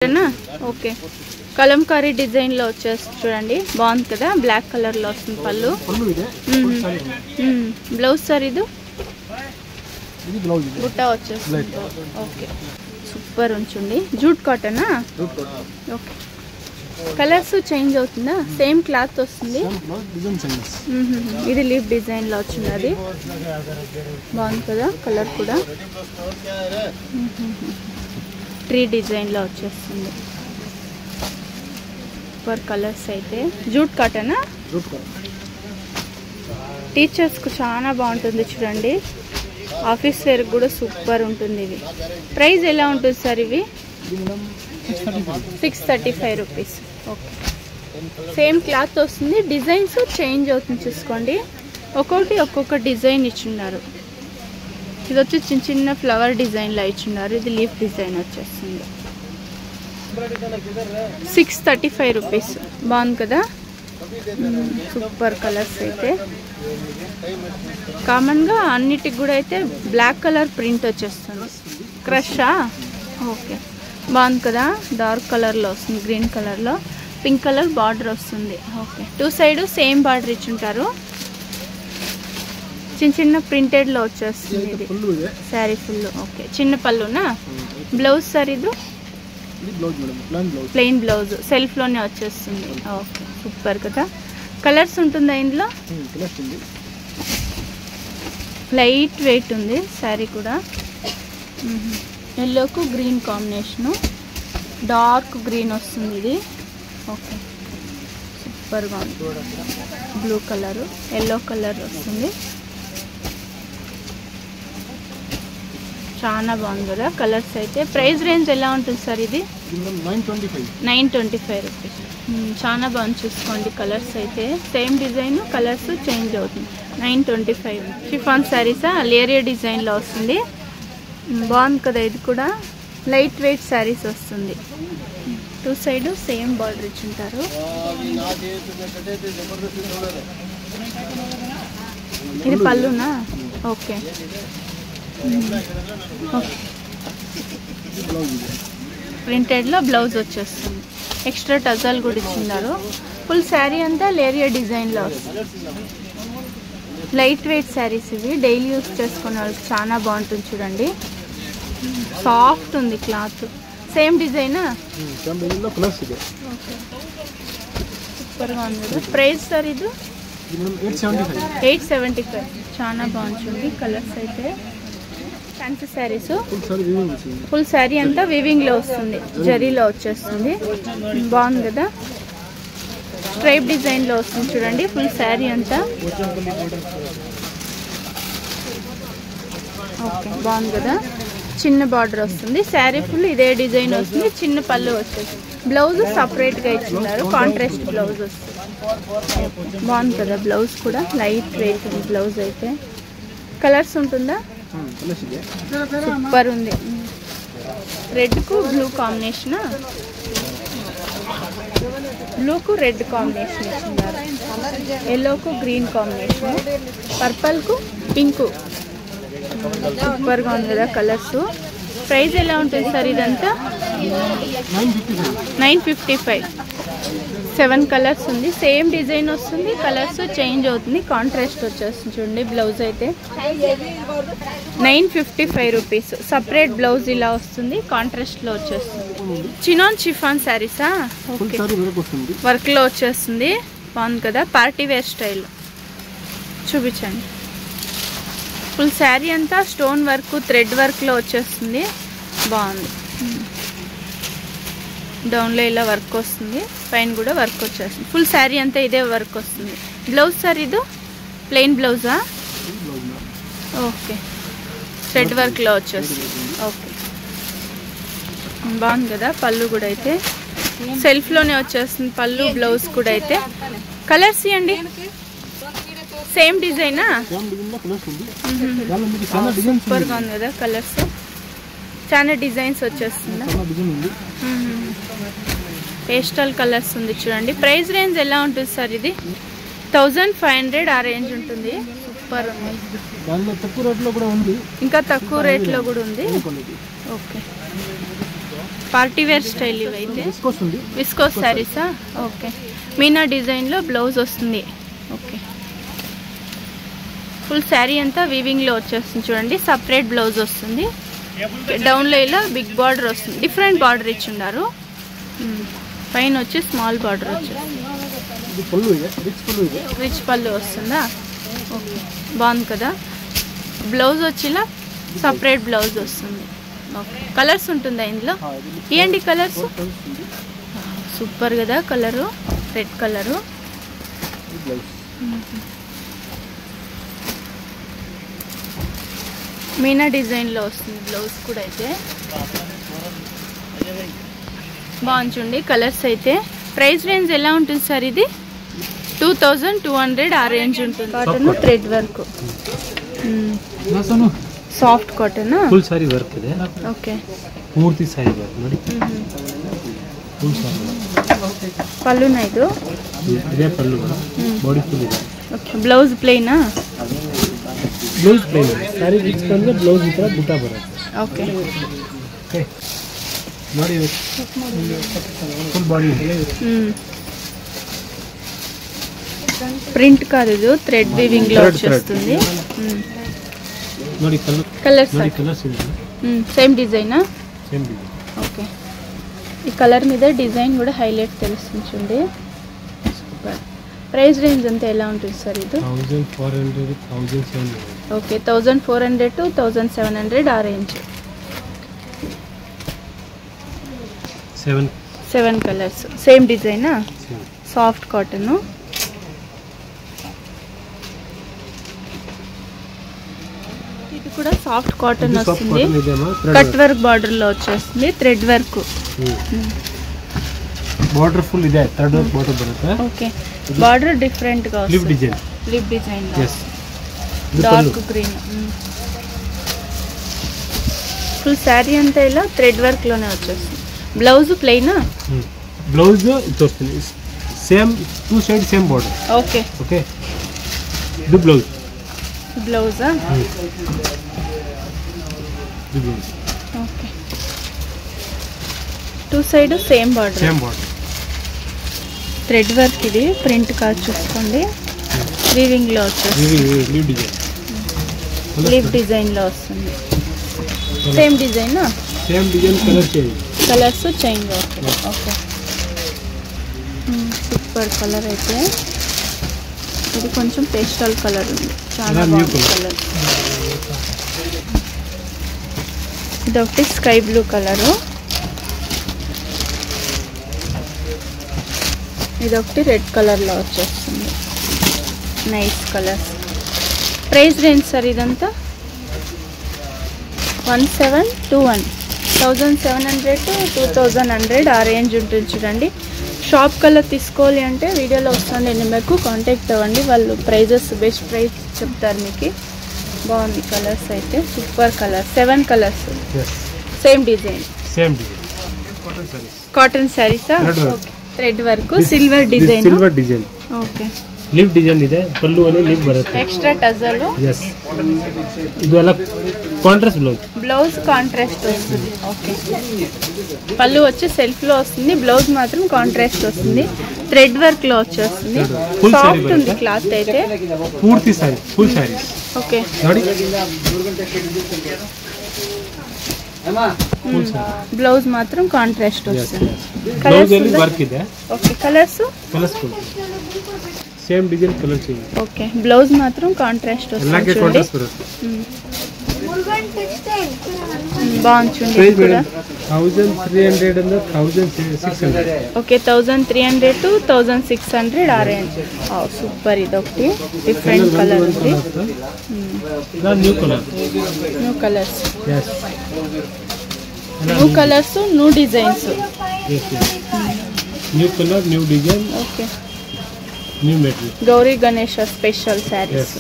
okay Kalamkari design లో వచ్చేసి చూడండి బాగుంది కదా బ్లాక్ కలర్ లో వస్తుంది పళ్ళు బ్లౌజ్ సార్ ఇది బుట్ట వచ్చేస్తుంది ఓకే సూపర్ ఉంచండి జూట్ కాటనా ఓకే కలర్స్ చేంజ్ అవుతుందా సేమ్ క్లాత్ వస్తుంది ఇది లీఫ్ డిజైన్ లో వచ్చింది అది బాగుంది కదా కలర్ కూడా ట్రీ డిజైన్ లో వచ్చేస్తుంది సూపర్ కలర్స్ అయితే జూట్ కాటనా టీచర్స్ కు చాలా బాగుంటుంది చూడండి ఆఫీస్ వేర్ కూడా సూపర్ ఉంటుంది ఇది ప్రైస్ ఎలా ఉంటుంది సార్ ఇవి 635 రూపీస్ ఓకే సేమ్ క్లాత్ వస్తుంది డిజైన్స్ చేంజ్ అవుతుంది చూసుకోండి ఒక్కొక్క డిజైన్ ఇచ్చున్నారు ఇది వచ్చి చిన్న చిన్న ఫ్లవర్ డిజైన్ లా ఇచ్చున్నారు ఇది లీఫ్ డిజైన్ వచ్చేస్తుంది 635 రూపీస్ బాగుంది కదా సూపర్ కలర్స్ అయితే కామన్ గా అన్నిటికి కూడా అయితే బ్లాక్ కలర్ ప్రింట్ వచ్చేస్తుంది క్రషా ఓకే బాగుంది కదా డార్క్ కలర్ లో వస్తుంది గ్రీన్ కలర్ లో పింక్ కలర్ బార్డర్ వస్తుంది okay two side same border ఇచ్చుంటారు చిన్న చిన్న ప్రింటెడ్ లో వచ్చేస్తుంది ఇది శారీ ఫుల్ ఓకే చిన్న పళ్ళునా బ్లౌజ్ సార్ ఇది ప్లెయిన్ బ్లౌజ్ సెల్ఫ్ లోనే వచ్చేస్తుంది ఓకే సూపర్ కదా కలర్స్ ఉంటుందా ఇందులో లైట్ వెయిట్ ఉంది శారీ కూడా ఎల్లోకు గ్రీన్ కాంబినేషను డార్క్ గ్రీన్ వస్తుంది ఇది ఓకే సూపర్గా ఉంది బ్లూ కలరు ఎల్లో కలర్ వస్తుంది చాలా బాగుంది కదా కలర్స్ అయితే ప్రైస్ రేంజ్ ఎలా ఉంటుంది సార్ ఇది 925 రూపీస్ చాలా బాగుంది చూసుకోండి కలర్స్ అయితే సేమ్ డిజైన్ కలర్స్ చేంజ్ అవుతుంది 925 షిఫాన్ శారీసా లేరియా డిజైన్లో వస్తుంది బాగుంది కదా ఇది కూడా లైట్ వెయిట్ శారీస్ వస్తుంది టూ సైడ్ సేమ్ బార్డర్ ఇచ్చుంటారు ఇది పళ్ళునా ఓకే ప్రింటెడ్ లో బ్లౌజ్ వచ్చేస్తుంది ఎక్స్ట్రా టజల్ కూడా ఇచ్చిన్నారు ఫుల్ శారీ అంతా లేరియా డిజైన్ లో వస్తుంది లైట్ వెయిట్ శారీస్ ఇవి డైలీ యూస్ చేసుకునే వాళ్ళకి చాలా బాగుంటుంది చూడండి సాఫ్ట్ ఉంది క్లాత్ సేమ్ డిజైనా సూపర్గా ఉంది ప్రైస్ సార్ ఇది 875 చాలా బాగుంటుంది కలర్స్ అయితే ఫ్యాన్సీ శారీస్ ఫుల్ శారీ అంతా వివింగ్ లో వస్తుంది జరీలో వచ్చేస్తుంది బాగుంది కదా స్ట్రైప్ డిజైన్ లో వస్తుంది చూడండి ఫుల్ శారీ అంతా ఓకే బాగుంది కదా చిన్న బార్డర్ వస్తుంది శారీ ఫుల్ ఇదే డిజైన్ వస్తుంది చిన్న పళ్ళు వచ్చేస్తుంది బ్లౌజ్ సపరేట్ గా ఇచ్చినారు కాంట్రాస్ట్ బ్లౌజ్ వస్తుంది బాగుంది కదా బ్లౌజ్ కూడా లైట్ వెయిట్ ఉంది బ్లౌజ్ అయితే కలర్స్ ఉంటుందా సూపర్ ఉంది రెడ్ కు బ్లూ కాంబినేషన్ బ్లూ కు రెడ్ కాంబినేషన్ ఇచ్చినారు ఎల్లో కు గ్రీన్ కాంబినేషన్ పర్పల్ కు పింక్ సూపర్ గా ఉంది కదా కలర్స్ ప్రైస్ ఎలా ఉంటుంది సార్ ఇదంతా 955 7 కలర్స్ ఉంది సేమ్ డిజైన్ వస్తుంది కలర్స్ చేంజ్ అవుతుంది కాంట్రాస్ట్ వచ్చేస్తుంది చూడండి బ్లౌజ్ అయితే 955 రూపీస్ సపరేట్ బ్లౌజ్ ఇలా వస్తుంది కాంట్రాస్ట్ లో వచ్చేస్తుంది చినాన్ షిఫాన్ శారీసా ఓకే వర్క్ లో వచ్చేస్తుంది బాగుంది కదా పార్టీ వేర్ స్టైల్ చూపించండి ఫుల్ శారీ అంతా స్టోన్ వర్క్ థ్రెడ్ వర్క్ లో వచ్చేస్తుంది బాగుంది డౌన్ లో ఇలా వర్క్ వస్తుంది పైన కూడా వర్క్ వచ్చేస్తుంది ఫుల్ శారీ అంతా ఇదే వర్క్ వస్తుంది బ్లౌజ్ సార్ ఇది ప్లెయిన్ బ్లౌజా ఓకే థ్రెడ్ వర్క్ లో వచ్చేస్తుంది ఓకే బాగుంది కదా పళ్ళు కూడా అయితే సెల్ఫ్ లోనే వచ్చేస్తుంది పళ్ళు బ్లౌజ్ కూడా అయితే కలర్స్ ఇవ్వండి సేమ్ డిజైనా సూపర్గా ఉంది కదా కలర్స్ చాలా డిజైన్స్ వచ్చేస్తుందా పేస్టల్ కలర్స్ ఉంది చూడండి ప్రైస్ రేంజ్ ఎలా ఉంటుంది సార్ ఇది 1500 ఆ రేంజ్ ఉంటుంది సూపర్ ఉంది ఇంకా తక్కువ రేట్లో కూడా ఉంది ఓకే పార్టీ వేర్ స్టైల్ ఇవైతే విస్కోస్ శారీసా ఓకే మీనా డిజైన్లో బ్లౌజ్ వస్తుంది ఓకే ఫుల్ శారీ అంతా వీవింగ్లో వచ్చేస్తుంది చూడండి సపరేట్ బ్లౌజ్ వస్తుంది డౌన్లో ఇలా బిగ్ బార్డర్ వస్తుంది డిఫరెంట్ బార్డర్ ఇచ్చిండారు పైన వచ్చి స్మాల్ బార్డర్ వచ్చేస్తుంది రిచ్ పళ్ళు వస్తుందా ఓకే బాగుంది కదా బ్లౌజ్ వచ్చేలా సపరేట్ బ్లౌజ్ వస్తుంది ఓకే కలర్స్ ఉంటుందా ఇందులో ఏంటి కలర్స్ సూపర్ కదా కలరు రెడ్ కలరు మీనా డిజైన్లో వస్తుంది బ్లౌజ్ కూడా అయితే బాగుంది కలర్స్ అయితే ప్రైస్ రేంజ్ ఎలా ఉంటుంది సార్ ఇది 2200 ఆ రేంజ్ ఉంటుంది cotton thread work soft cotton full sorry work ಇದೆ ఓకే ಪೂರ್ತಿ ಸಾರಿ ವರ್ಕ್ ನೋಡಿ ಫುಲ್ ಸಾರಿ ಪಲ್ಲುನಾ ಇದು ಇದೆ ಪಲ್ಲು ಬಾಡಿ ಫುಲ್ ಇದೆ ಓಕೆ ಬ್ಲೌಸ್ ಪ್ಲೇನಾ ಬ್ಲೌಸ್ ಪ್ಲೇನ್ ಸಾರಿ ರಿಚ್ ಬಂದ್ರೆ ಬ್ಲೌಸ್ ಈ ತರ ಬುಟ್ಟ ಬರುತ್ತೆ ಓಕೆ ಓಕೆ ನೋಡಿ ಫುಲ್ ಬಾಡಿ ప్రింట్ కాదు ఇది థ్రెడ్ వీవింగ్ లో వచ్చేస్తుంది ನೋಡಿ కలర్స్ ನೋಡಿ కలర్స్ ಇದೆ సేమ్ డిజైనా సేమ్ డిజైన్ ఓకే ఈ కలర్ మీద డిజైన్ కూడా హైలైట్ తెలుస్తుంది చూడండి సూపర్ ప్రైస్ రేంజ్ అంతా ఎలా ఉంటుంది సార్ ఇది 1400 1700 ఓకే 1400 to 1700 ఆ రేంజ్ 7 కలర్స్ సేమ్ డిజైనా సాఫ్ట్ కాటన్ ఇది కూడా సాఫ్ట్ కాటన్ వస్తుంది కట్ వర్క్ బార్డర్ లో వచ్చేస్తుంది థ్రెడ్ వర్క్ బార్డర్ ఫుల్ ಇದೆ థ్రెడ్ వర్క్ బార్డర్ బರುತ್ತೆ ఓకే బార్డర్ డిఫరెంట్ గా వస్తుంది lip design dark green full sari అంతా ఇలా థ్రెడ్ వర్క్ లోనే వచ్చేస్తుంది బ్లౌజ్ ప్లెయినా బ్లౌజ్ ఇది వస్తుంది same two side same border okay okay ఇది బ్లౌజ్ బ్లౌజా ఇది blouse okay two side same border thread work ఇది ప్రింట్ కాదు చూసుకోండి వీవింగ్ లో వచ్చేస్తుంది లీవ్ డిజైన్ లో వస్తుంది సేమ్ డిజైన్ కలర్స్ చేంజ్ అవుతుంది ఓకే సూపర్ కలర్ అయితే ఇది కొంచెం పేస్టల్ కలర్ ఉంది చాలా బాగుంది కలర్ ఇది ఒకటి స్కై బ్లూ కలరు ఇది ఒకటి రెడ్ కలర్లో వచ్చేస్తుంది nice colour price range sir ఇదంతా 1700 to 2100 ఆ రేంజ్ ఉంటుంది చూడండి షాప్ కలర్ తీసుకోవాలి అంటే వీడియోలో వస్తుంది నెంబర్కు కాంటాక్ట్ అవ్వండి వాళ్ళు ప్రైజెస్ బెస్ట్ ప్రైస్ చెప్తారు మీకు బాగుంది కలర్స్ అయితే super colour 7 colours same design cotton సారీసా thread work silver design okay leaf design ಇದೆ ಪಲ್ಲು ಅಲ್ಲಿ లీవ్ ಬರುತ್ತೆ ఎక్స్ట్రా టజల్ yes ಇದು ಎಲ್ಲ కాంట్రాస్ట్ బ్లౌజ్ కాంట్రాస్ట్ వస్తుంది ఓకే పల్లు వచ్చి సెల్ఫ్ లో వస్తుంది బ్లౌజ్ మాత్రం కాంట్రాస్ట్ వస్తుంది థ్రెడ్ వర్క్ లో వచ్చేస్తుంది సాఫ్ట్ ఉంది క్లాత్ అయితే పూర్తి సారీ ఫుల్ సారీ ఓకే ನೋಡಿ బ్లౌజ్ మాత్రం కాంట్రాస్ట్ వస్తుంది బ్లౌజ్ ಅಲ್ಲಿ ವರ್ಕ್ ಇದೆ okay colours same design colour change okay blouse మాత్రం కాంట్రాస్ట్ వస్తుంది కాంట్రాస్ట్ బರುತ್ತೆ బాగుంది చూడండి కూడా 1300 and 1600 ఓకే 1300 to 1600 ఆ రేంజ్ సూపర్ ఇది ఒకటి డిఫరెంట్ కలర్ ఉంది new colours yes new colours new designs new colour new design okay new material Gauri Ganesha special saris